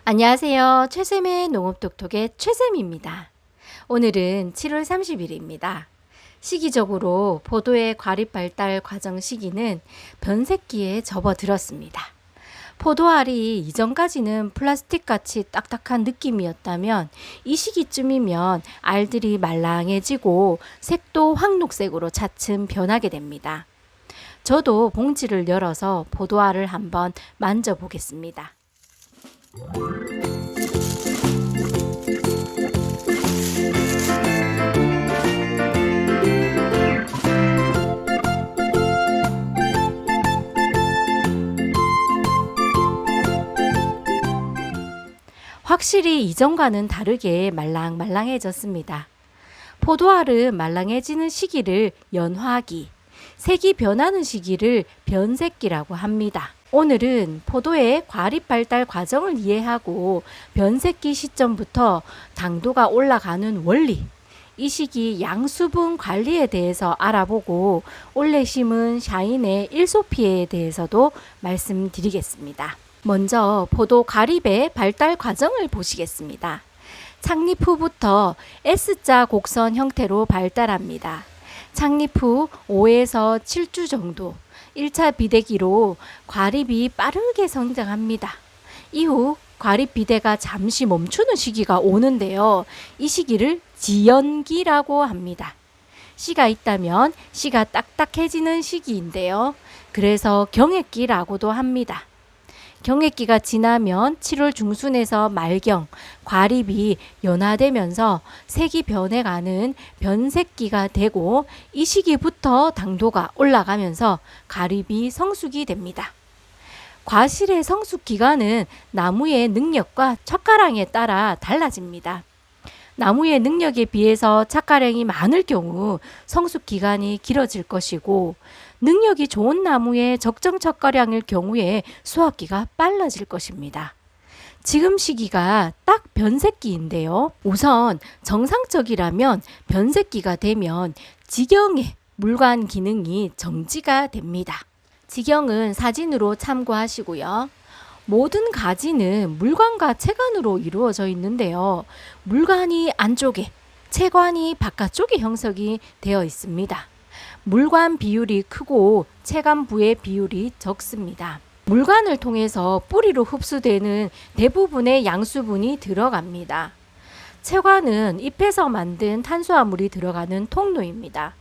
안녕하세요. 최쌤의 농업톡톡의 최쌤입니다. 오늘은 7월 30일입니다. 시기적으로 포도의 과립 발달 과정 시기는 변색기에 접어들었습니다. 포도알이 이전까지는 플라스틱같이 딱딱한 느낌이었다면 이 시기쯤이면 알들이 말랑해지고 색도 황록색으로 차츰 변하게 됩니다. 저도 봉지를 열어서 포도알을 한번 만져보겠습니다. 확실히 이전과는 다르게 말랑말랑해졌습니다. 포도알은 말랑해지는 시기를 연화기, 색이 변하는 시기를 변색기라고 합니다. 오늘은 포도의 과립 발달 과정을 이해하고 변색기 시점부터 당도가 올라가는 원리, 이 시기 양수분 관리에 대해서 알아보고 올해 심은 샤인의 일소피해에 대해서도 말씀드리겠습니다. 먼저 포도 과립의 발달 과정을 보시겠습니다. 창립 후부터 S자 곡선 형태로 발달합니다. 창립 후 5에서 7주 정도 1차 비대기로 과립이 빠르게 성장합니다. 이후 과립 비대가 잠시 멈추는 시기가 오는데요. 이 시기를 지연기라고 합니다. 씨가 있다면 씨가 딱딱해지는 시기인데요. 그래서 경액기라고도 합니다. 경액기가 지나면 7월 중순에서 말경, 과립이 연화되면서 색이 변해가는 변색기가 되고 이 시기부터 당도가 올라가면서 과립이 성숙이 됩니다. 과실의 성숙 기간은 나무의 능력과 척가량에 따라 달라집니다. 나무의 능력에 비해서 척가량이 많을 경우 성숙 기간이 길어질 것이고 능력이 좋은 나무의 적정 척가량일 경우에 수확기가 빨라질 것입니다. 지금 시기가 딱 변색기인데요. 우선 정상적이라면 변색기가 되면 지경의 물관 기능이 정지가 됩니다. 지경은 사진으로 참고하시고요. 모든 가지는 물관과 채관으로 이루어져 있는데요. 물관이 안쪽에, 채관이 바깥쪽에 형성이 되어 있습니다. 물관 비율이 크고 채관부의 비율이 적습니다. 물관을 통해서 뿌리로 흡수되는 대부분의 양수분이 들어갑니다. 채관은 잎에서 만든 탄수화물이 들어가는 통로입니다.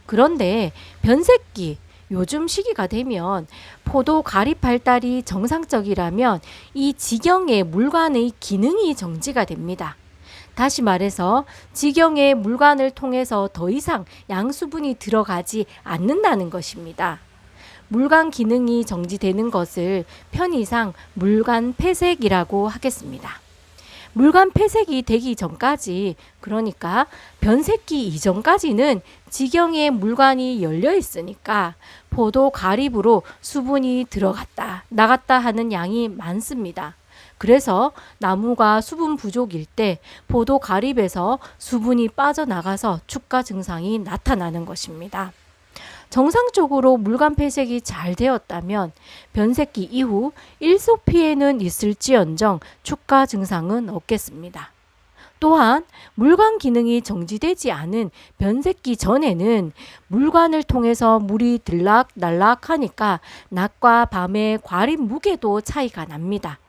그런데 변색기, 요즘 시기가 되면 포도 과립 발달이 정상적이라면 이 지경의 물관의 기능이 정지가 됩니다. 다시 말해서 지경의 물관을 통해서 더 이상 양수분이 들어가지 않는다는 것입니다. 물관 기능이 정지되는 것을 편의상 물관 폐색이라고 하겠습니다. 물관 폐색이 되기 전까지, 그러니까 변색기 이전까지는 지경의 물관이 열려 있으니까 포도 과립으로 수분이 들어갔다 나갔다 하는 양이 많습니다. 그래서 나무가 수분 부족일 때 포도 과립에서 수분이 빠져나가서 축가 증상이 나타나는 것입니다. 정상적으로 물관 폐색이 잘 되었다면 변색기 이후 일소 피해는 있을지언정 축가 증상은 없겠습니다. 또한 물관 기능이 정지되지 않은 변색기 전에는 물관을 통해서 물이 들락날락하니까 낮과 밤의 과립 무게도 차이가 납니다.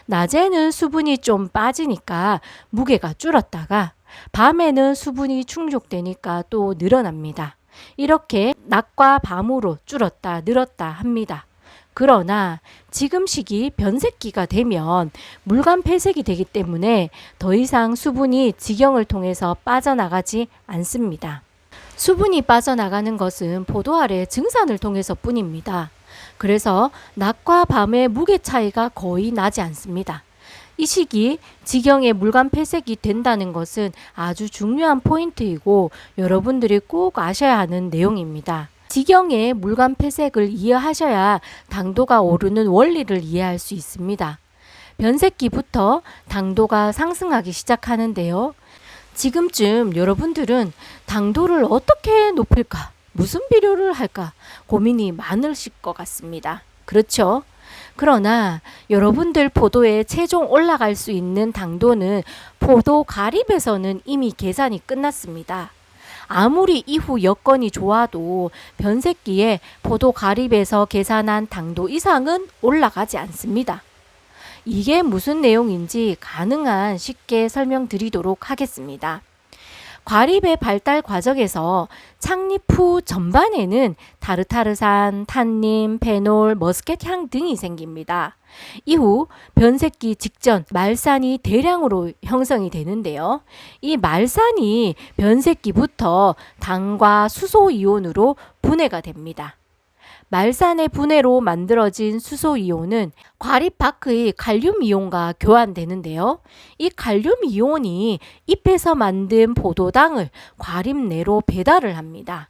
낮에는 수분이 좀 빠지니까 무게가 줄었다가 밤에는 수분이 충족되니까 또 늘어납니다. 이렇게 낮과 밤으로 줄었다 늘었다 합니다. 그러나 지금 시기 변색기가 되면 물관 폐색이 되기 때문에 더 이상 수분이 지경을 통해서 빠져나가지 않습니다. 수분이 빠져나가는 것은 포도알의 증산을 통해서 뿐입니다. 그래서 낮과 밤의 무게 차이가 거의 나지 않습니다. 이 시기 지경의 물관 폐색이 된다는 것은 아주 중요한 포인트이고 여러분들이 꼭 아셔야 하는 내용입니다. 지경의 물관 폐색을 이해하셔야 당도가 오르는 원리를 이해할 수 있습니다. 변색기부터 당도가 상승하기 시작하는데요. 지금쯤 여러분들은 당도를 어떻게 높일까? 무슨 비료를 할까? 고민이 많으실 것 같습니다. 그렇죠? 그러나 여러분들 포도에 최종 올라갈 수 있는 당도는 포도 가립에서는 이미 계산이 끝났습니다. 아무리 이후 여건이 좋아도 변색기에 포도 가립에서 계산한 당도 이상은 올라가지 않습니다. 이게 무슨 내용인지 가능한 쉽게 설명드리도록 하겠습니다. 과립의 발달 과정에서 창립 후 전반에는 타르타르산, 탄닌, 페놀, 머스켓향 등이 생깁니다. 이후 변색기 직전 말산이 대량으로 형성이 되는데요. 이 말산이 변색기부터 당과 수소 이온으로 분해가 됩니다. 말산의 분해로 만들어진 수소 이온은 과립 밖의 칼륨 이온과 교환되는데요. 이 칼륨 이온이 잎에서 만든 포도당을 과립 내로 배달을 합니다.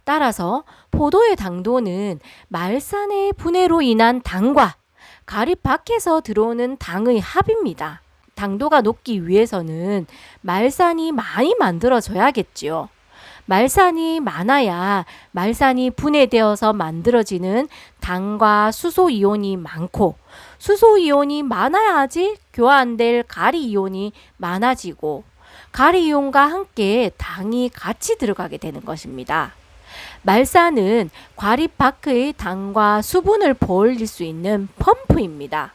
따라서 포도의 당도는 말산의 분해로 인한 당과 가립 밖에서 들어오는 당의 합입니다. 당도가 높기 위해서는 말산이 많이 만들어져야겠지요. 말산이 많아야 말산이 분해되어서 만들어지는 당과 수소 이온이 많고, 수소 이온이 많아야지 교환될 가리 이온이 많아지고, 가리 이온과 함께 당이 같이 들어가게 되는 것입니다. 말산은 과립 밖의 당과 수분을 버올릴 수 있는 펌프입니다.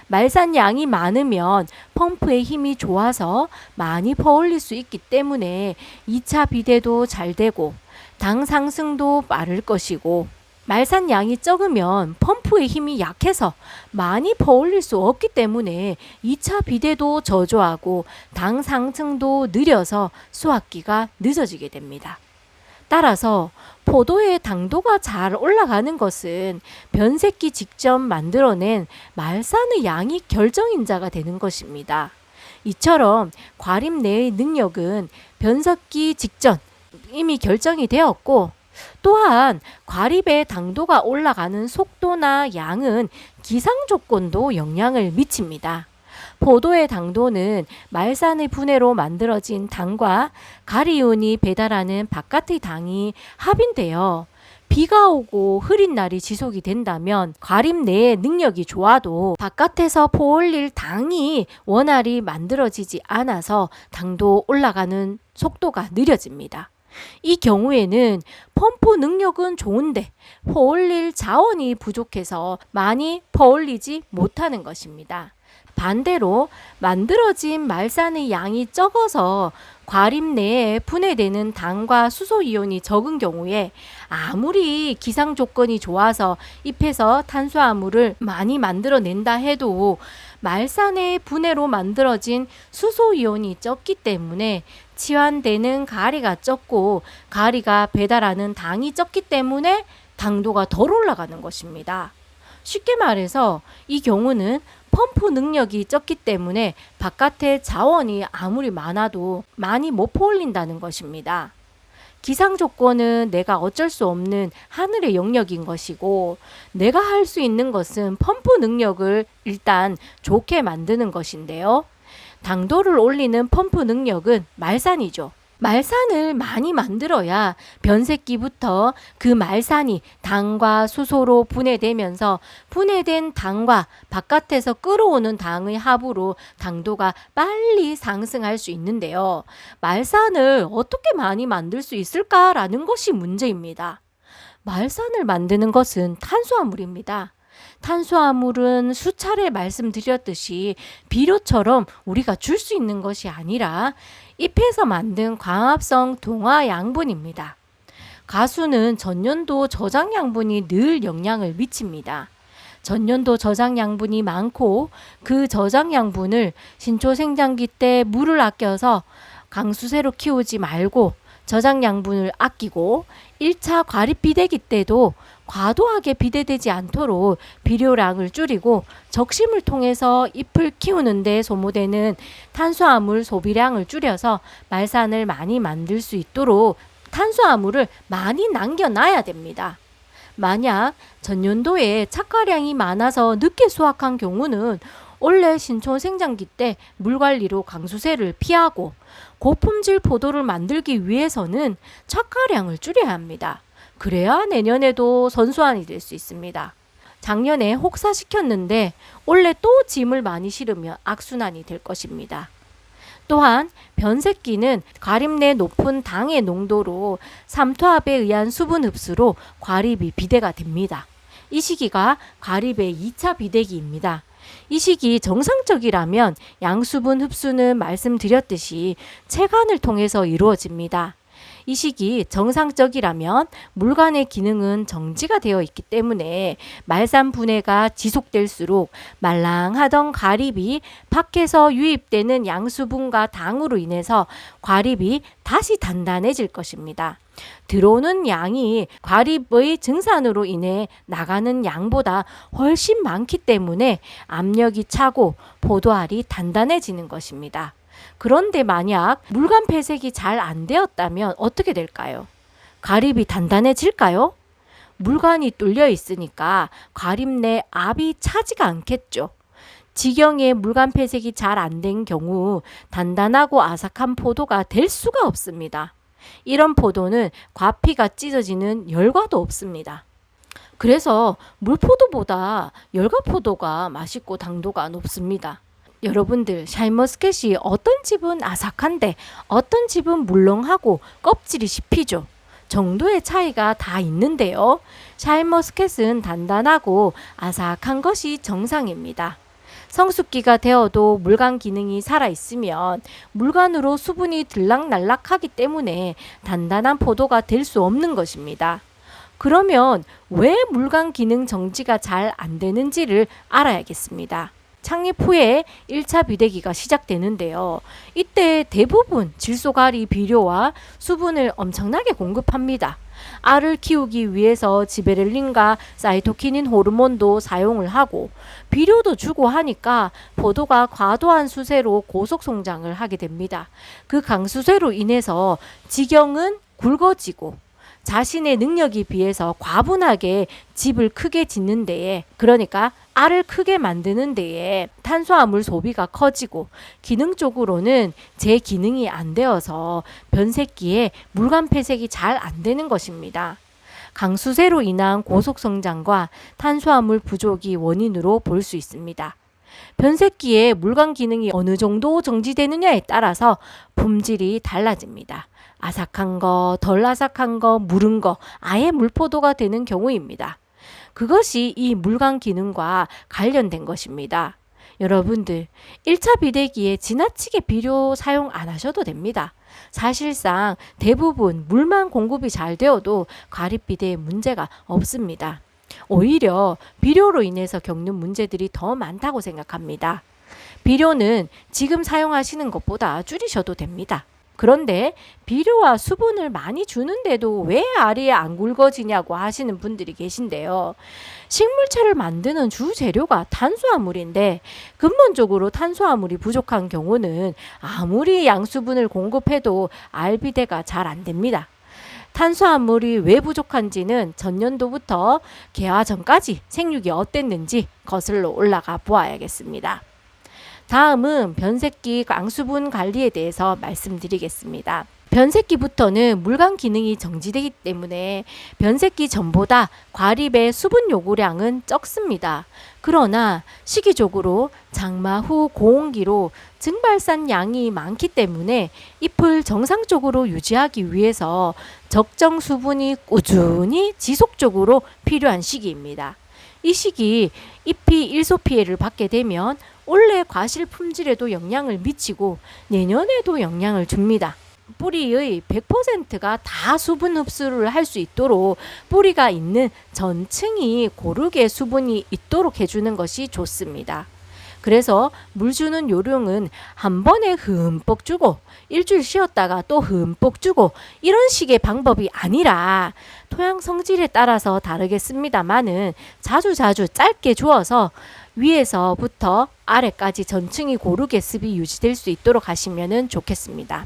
말산 양이 많으면 펌프의 힘이 좋아서 많이 퍼올릴 수 있기 때문에 2차 비대도 잘 되고 당 상승도 빠를 것이고, 말산 양이 적으면 펌프의 힘이 약해서 많이 퍼올릴 수 없기 때문에 2차 비대도 저조하고 당 상승도 느려서 수확기가 늦어지게 됩니다. 따라서 포도의 당도가 잘 올라가는 것은 변색기 직전 만들어낸 말산의 양이 결정인자가 되는 것입니다. 이처럼 과립 내의 능력은 변색기 직전 이미 결정이 되었고, 또한 과립의 당도가 올라가는 속도나 양은 기상 조건도 영향을 미칩니다. 포도의 당도는 말산의 분해로 만들어진 당과 가리온이 배달하는 바깥의 당이 합인데요. 비가 오고 흐린 날이 지속이 된다면 과립 내의 능력이 좋아도 바깥에서 퍼올릴 당이 원활히 만들어지지 않아서 당도 올라가는 속도가 느려집니다. 이 경우에는 펌프 능력은 좋은데 퍼올릴 자원이 부족해서 많이 퍼올리지 못하는 것입니다. 반대로 만들어진 말산의 양이 적어서 과립 내에 분해되는 당과 수소 이온이 적은 경우에 아무리 기상 조건이 좋아서 잎에서 탄수화물을 많이 만들어낸다 해도 말산의 분해로 만들어진 수소 이온이 적기 때문에 치환되는 가리가 적고 가리가 배달하는 당이 적기 때문에 당도가 덜 올라가는 것입니다. 쉽게 말해서 이 경우는 펌프 능력이 적기 때문에 바깥에 자원이 아무리 많아도 많이 못 퍼올린다는 것입니다. 기상 조건은 내가 어쩔 수 없는 하늘의 영역인 것이고, 내가 할 수 있는 것은 펌프 능력을 일단 좋게 만드는 것인데요. 당도를 올리는 펌프 능력은 말산이죠. 말산을 많이 만들어야 변색기부터 그 말산이 당과 수소로 분해되면서 분해된 당과 바깥에서 끌어오는 당의 합으로 당도가 빨리 상승할 수 있는데요. 말산을 어떻게 많이 만들 수 있을까라는 것이 문제입니다. 말산을 만드는 것은 탄수화물입니다. 탄수화물은 수차례 말씀드렸듯이 비료처럼 우리가 줄 수 있는 것이 아니라 잎에서 만든 광합성 동화 양분입니다. 가수는 전년도 저장 양분이 늘 영향을 미칩니다. 전년도 저장 양분이 많고 그 저장 양분을 신초 생장기 때 물을 아껴서 강수세로 키우지 말고 저장 양분을 아끼고 1차 과립 비대기 때도 과도하게 비대되지 않도록 비료량을 줄이고 적심을 통해서 잎을 키우는 데 소모되는 탄수화물 소비량을 줄여서 말산을 많이 만들 수 있도록 탄수화물을 많이 남겨놔야 됩니다. 만약 전년도에 착과량이 많아서 늦게 수확한 경우는 올해 신초 생장기 때 물관리로 강수세를 피하고 고품질 포도를 만들기 위해서는 착과량을 줄여야 합니다. 그래야 내년에도 선수환이 될 수 있습니다. 작년에 혹사시켰는데 올해 또 짐을 많이 실으면 악순환이 될 것입니다. 또한 변색기는 과립 내 높은 당의 농도로 삼투압에 의한 수분 흡수로 과립이 비대가 됩니다. 이 시기가 과립의 2차 비대기입니다. 이 시기 정상적이라면 양수분 흡수는 말씀드렸듯이 체관을 통해서 이루어집니다. 이 시기 정상적이라면 물관의 기능은 정지가 되어 있기 때문에 말산 분해가 지속될수록 말랑하던 과립이 밖에서 유입되는 양수분과 당으로 인해서 과립이 다시 단단해질 것입니다. 들어오는 양이 과립의 증산으로 인해 나가는 양보다 훨씬 많기 때문에 압력이 차고 포도알이 단단해지는 것입니다. 그런데 만약 물관 폐색이 잘 안 되었다면 어떻게 될까요? 과립이 단단해질까요? 물관이 뚫려 있으니까 과립 내 압이 차지가 않겠죠. 지경에 물관 폐색이 잘 안 된 경우 단단하고 아삭한 포도가 될 수가 없습니다. 이런 포도는 과피가 찢어지는 열과도 없습니다. 그래서 물포도보다 열과포도가 맛있고 당도가 높습니다. 여러분들 샤인머스켓이 어떤 집은 아삭한데 어떤 집은 물렁하고 껍질이 씹히죠. 정도의 차이가 다 있는데요. 샤인머스켓은 단단하고 아삭한 것이 정상입니다. 성숙기가 되어도 물관 기능이 살아있으면 물관으로 수분이 들락날락하기 때문에 단단한 포도가 될 수 없는 것입니다. 그러면 왜 물관 기능 정지가 잘 안 되는지를 알아야겠습니다. 창립 후에 1차 비대기가 시작되는데요. 이때 대부분 질소가리 비료와 수분을 엄청나게 공급합니다. 알을 키우기 위해서 지베렐린과 사이토키닌 호르몬도 사용을 하고 비료도 주고 하니까 포도가 과도한 수세로 고속 성장을 하게 됩니다. 그 강수세로 인해서 지경은 굵어지고 자신의 능력에 비해서 과분하게 집을 크게 짓는 데에, 그러니까 알을 크게 만드는 데에 탄수화물 소비가 커지고 기능적으로는 제 기능이 안 되어서 변색기에 물관 폐색이 잘 안 되는 것입니다. 강수세로 인한 고속 성장과 탄수화물 부족이 원인으로 볼 수 있습니다. 변색기에 물관 기능이 어느 정도 정지되느냐에 따라서 품질이 달라집니다. 아삭한 거, 덜 아삭한 거, 무른 거, 아예 물포도가 되는 경우입니다. 그것이 이 물관 기능과 관련된 것입니다. 여러분들 1차 비대기에 지나치게 비료 사용 안 하셔도 됩니다. 사실상 대부분 물만 공급이 잘 되어도 과립 비대에 문제가 없습니다. 오히려 비료로 인해서 겪는 문제들이 더 많다고 생각합니다. 비료는 지금 사용하시는 것보다 줄이셔도 됩니다. 그런데 비료와 수분을 많이 주는데도 왜 알이 안 굵어지냐고 하시는 분들이 계신데요. 식물체를 만드는 주 재료가 탄수화물인데 근본적으로 탄수화물이 부족한 경우는 아무리 양수분을 공급해도 알 비대가 잘 안 됩니다. 탄수화물이 왜 부족한지는 전년도부터 개화 전까지 생육이 어땠는지 거슬러 올라가 보아야겠습니다. 다음은 변색기 양수분 관리에 대해서 말씀드리겠습니다. 변색기부터는 물관 기능이 정지되기 때문에 변색기 전보다 과립의 수분 요구량은 적습니다. 그러나 시기적으로 장마 후 고온기로 증발산 양이 많기 때문에 잎을 정상적으로 유지하기 위해서 적정 수분이 꾸준히 지속적으로 필요한 시기입니다. 이 시기 잎이 일소 피해를 받게 되면 올해 과실 품질에도 영향을 미치고 내년에도 영향을 줍니다. 뿌리의 100%가 다 수분 흡수를 할 수 있도록 뿌리가 있는 전층이 고르게 수분이 있도록 해주는 것이 좋습니다. 그래서 물 주는 요령은 한 번에 흠뻑 주고 일주일 쉬었다가 또 흠뻑 주고 이런 식의 방법이 아니라 토양 성질에 따라서 다르겠습니다만은 자주자주 짧게 주어서 위에서부터 아래까지 전층이 고르게 습이 유지될 수 있도록 하시면 좋겠습니다.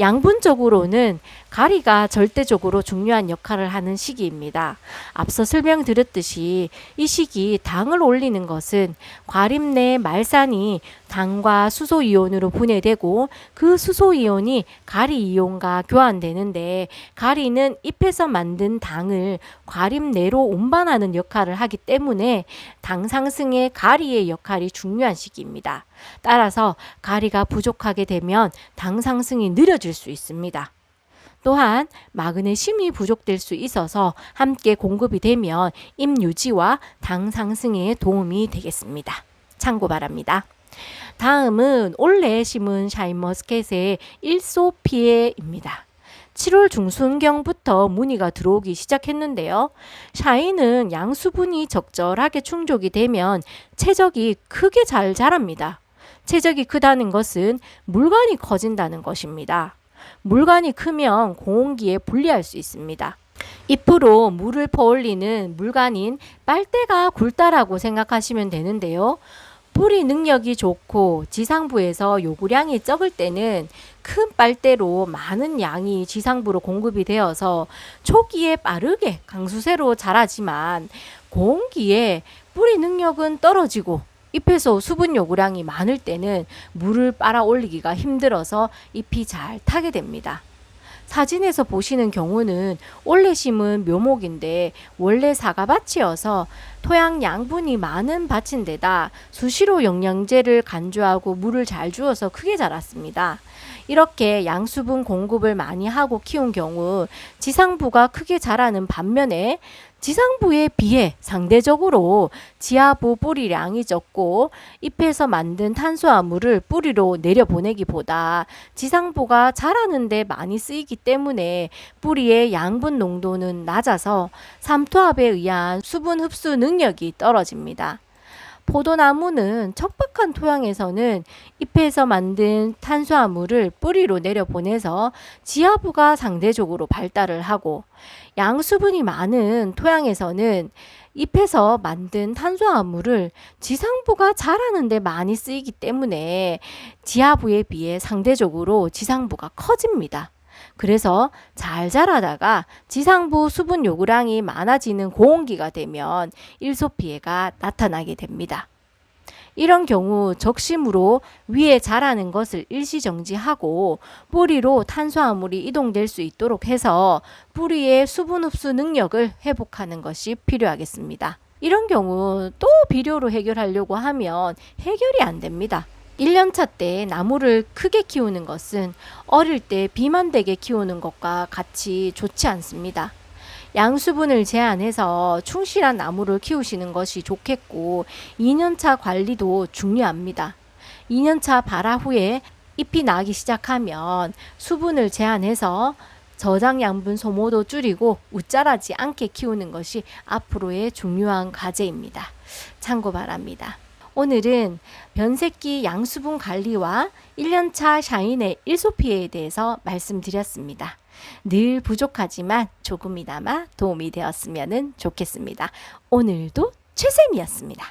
양분적으로는 가리가 절대적으로 중요한 역할을 하는 시기입니다. 앞서 설명드렸듯이 이 시기 당을 올리는 것은 과립 내 말산이 당과 수소이온으로 분해되고 그 수소이온이 가리이온과 교환되는데, 가리는 잎에서 만든 당을 과립 내로 운반하는 역할을 하기 때문에 당 상승에 가리의 역할이 중요한 시기입니다. 따라서 가리가 부족하게 되면 당 상승이 느려질 수 있습니다. 또한 마그네슘이 부족될 수 있어서 함께 공급이 되면 임 유지와 당 상승에 도움이 되겠습니다. 참고 바랍니다. 다음은 올해 심은 샤인머스켓의 일소피에입니다. 7월 중순경부터 문의가 들어오기 시작했는데요. 샤인은 양수분이 적절하게 충족이 되면 채적이 크게 잘 자랍니다. 채적이 크다는 것은 물관이 커진다는 것입니다. 물관이 크면 공기에 분리할 수 있습니다. 잎으로 물을 퍼올리는 물관인 빨대가 굵다라고 생각하시면 되는데요. 뿌리 능력이 좋고 지상부에서 요구량이 적을 때는 큰 빨대로 많은 양이 지상부로 공급이 되어서 초기에 빠르게 강수세로 자라지만 고온기에 뿌리 능력은 떨어지고 잎에서 수분 요구량이 많을 때는 물을 빨아 올리기가 힘들어서 잎이 잘 타게 됩니다. 사진에서 보시는 경우는 올해 심은 묘목인데 원래 사과밭이어서 토양 양분이 많은 밭인데다 수시로 영양제를 간주하고 물을 잘 주어서 크게 자랐습니다. 이렇게 양수분 공급을 많이 하고 키운 경우 지상부가 크게 자라는 반면에 지상부에 비해 상대적으로 지하부 뿌리량이 적고 잎에서 만든 탄수화물을 뿌리로 내려보내기보다 지상부가 자라는데 많이 쓰이기 때문에 뿌리의 양분 농도는 낮아서 삼투압에 의한 수분 흡수 능력이 떨어집니다. 포도나무는 척박한 토양에서는 잎에서 만든 탄수화물을 뿌리로 내려보내서 지하부가 상대적으로 발달을 하고, 양수분이 많은 토양에서는 잎에서 만든 탄수화물을 지상부가 자라는데 많이 쓰이기 때문에 지하부에 비해 상대적으로 지상부가 커집니다. 그래서 잘 자라다가 지상부 수분 요구량이 많아지는 고온기가 되면 일소피해가 나타나게 됩니다. 이런 경우 적심으로 위에 자라는 것을 일시정지하고 뿌리로 탄수화물이 이동될 수 있도록 해서 뿌리의 수분 흡수 능력을 회복하는 것이 필요하겠습니다. 이런 경우 또 비료로 해결하려고 하면 해결이 안 됩니다. 1년차 때 나무를 크게 키우는 것은 어릴 때 비만되게 키우는 것과 같이 좋지 않습니다. 양수분을 제한해서 충실한 나무를 키우시는 것이 좋겠고 2년차 관리도 중요합니다. 2년차 발화 후에 잎이 나기 시작하면 수분을 제한해서 저장 양분 소모도 줄이고 웃자라지 않게 키우는 것이 앞으로의 중요한 과제입니다. 참고 바랍니다. 오늘은 변색기 양수분 관리와 1년차 샤인의 일소피해에 대해서 말씀드렸습니다. 늘 부족하지만 조금이나마 도움이 되었으면 좋겠습니다. 오늘도 최쌤이었습니다.